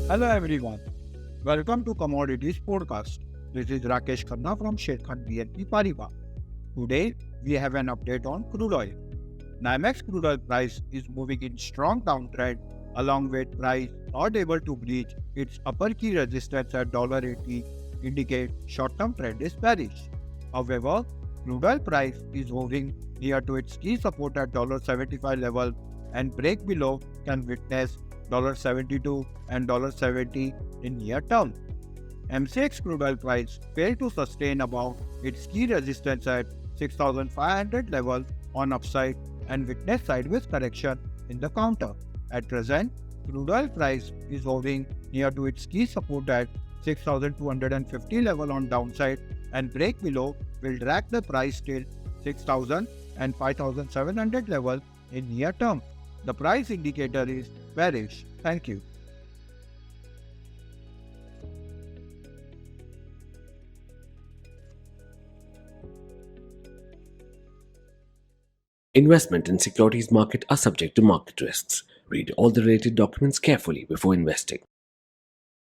Hello everyone, welcome to Commodities Podcast. This is 𝗀𝗫𝗀𝗃 from Sharekhan BNP Paribas. Today we have an update on crude oil. NYMEX crude oil price is moving in strong downtrend along with price not able to breach its upper key resistance at $80 indicate short-term trend is bearish. However, crude oil price is hovering near to its key support at $75 level and break below can witness $72 and $70 in near term. MCX crude oil price failed to sustain above its key resistance at 6,500 level on upside and witnessed sideways correction in the counter. At present, crude oil price is hovering near to its key support at 6,250 level on downside and break below will drag the price till 6,000 and 5,700 level in near term. The price indicator is bearish. Thank you. Investment in securities market are subject to market risks. Read all the related documents carefully before investing.